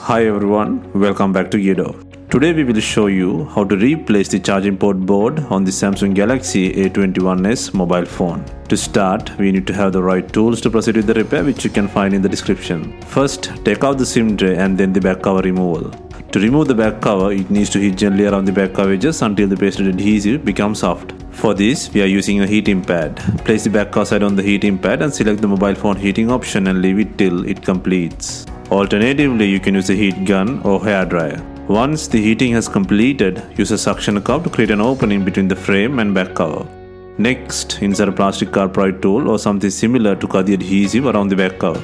Hi everyone, welcome back to DYOR. Today we will show you how to replace the charging port board on the Samsung Galaxy A21s mobile phone. To start, we need to have the right tools to proceed with the repair, which you can find in the description. First, take out the SIM tray and then the back cover removal. To remove the back cover, it needs to heat gently around the back cover edges until the pasted adhesive becomes soft. For this, we are using a heating pad. Place the back cover side on the heating pad and select the mobile phone heating option and leave it till it completes. Alternatively, you can use a heat gun or hairdryer. Once the heating has completed, use a suction cup to create an opening between the frame and back cover. Next, insert a plastic car pry tool or something similar to cut the adhesive around the back cover.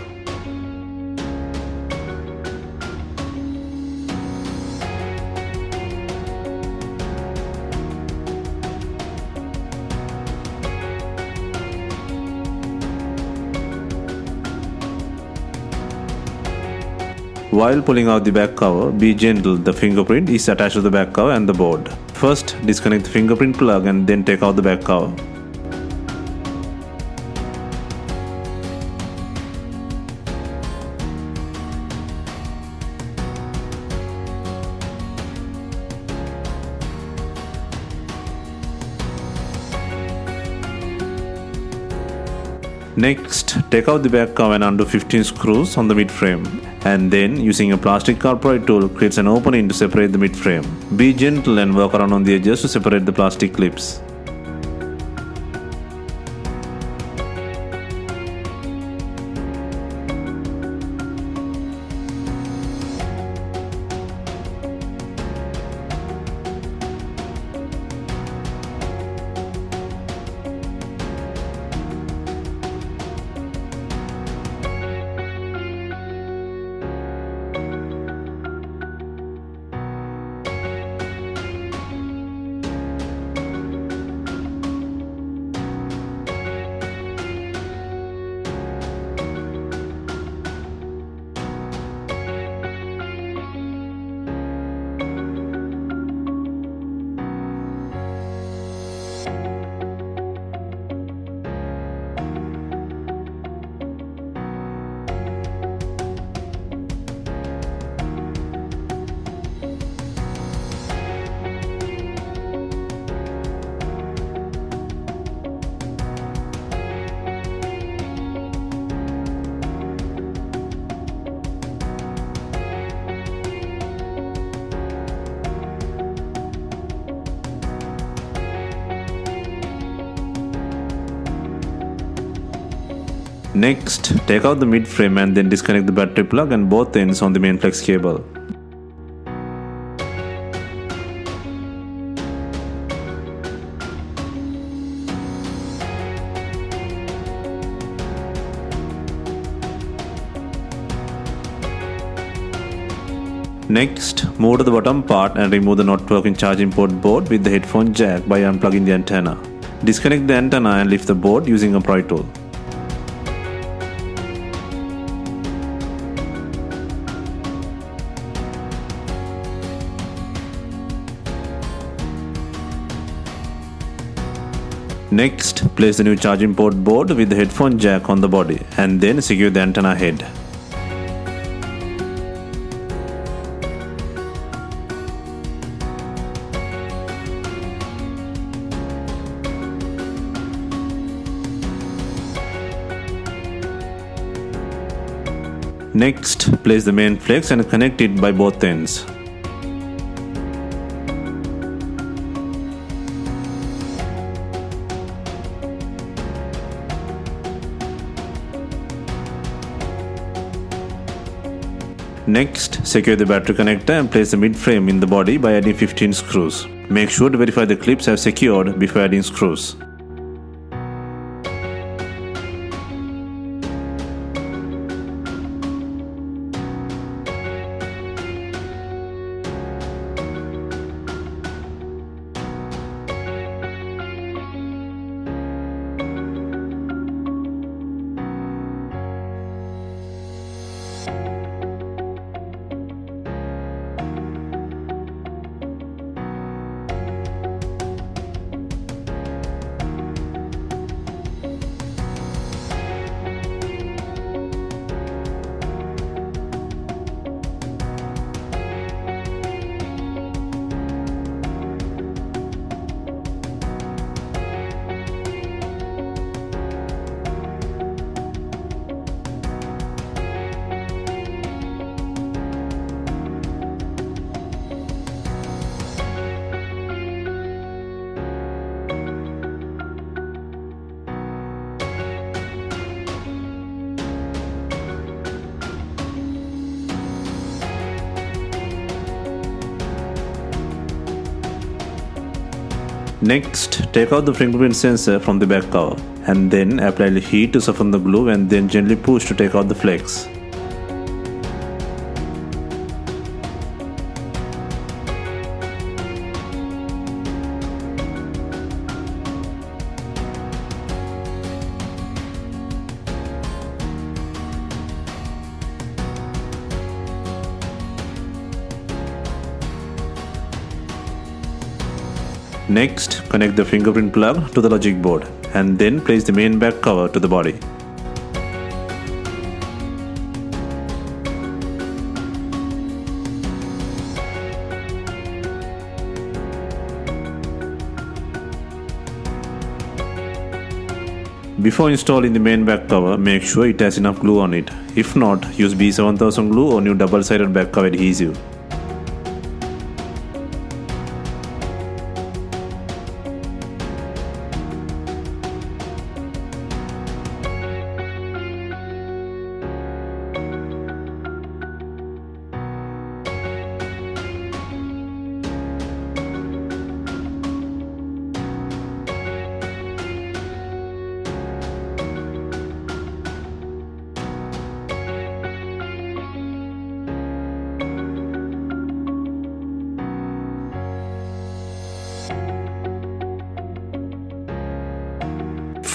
While pulling out the back cover, be gentle, the fingerprint is attached to the back cover and the board. First, disconnect the fingerprint plug and then take out the back cover. Next, take out the back cover and undo 15 screws on the mid frame. And then, using a plastic car pry tool, creates an opening to separate the mid frame. Be gentle and work around on the edges to separate the plastic clips. Next, take out the mid frame and then disconnect the battery plug and both ends on the main flex cable. Next, move to the bottom part and remove the not working charging port board with the headphone jack by unplugging the antenna. Disconnect the antenna and lift the board using a pry tool. Next, place the new charging port board with the headphone jack on the body and then secure the antenna head. Next, place the main flex and connect it by both ends. Next, secure the battery connector and place the mid frame in the body by adding 15 screws. Make sure to verify the clips have secured before adding screws. Next, take out the fingerprint sensor from the back cover and then apply the heat to soften the glue and then gently push to take out the flakes. Next, connect the fingerprint plug to the logic board and then place the main back cover to the body. Before installing the main back cover, make sure it has enough glue on it. If not, use B7000 glue or new double-sided back cover adhesive.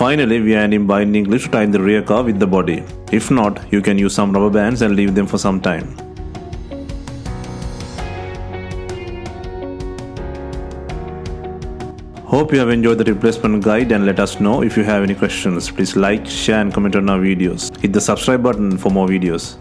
Finally, we are adding binding clips to tie the rear cover with the body. If not, you can use some rubber bands and leave them for some time. Hope you have enjoyed the replacement guide and let us know if you have any questions. Please like, share and comment on our videos. Hit the subscribe button for more videos.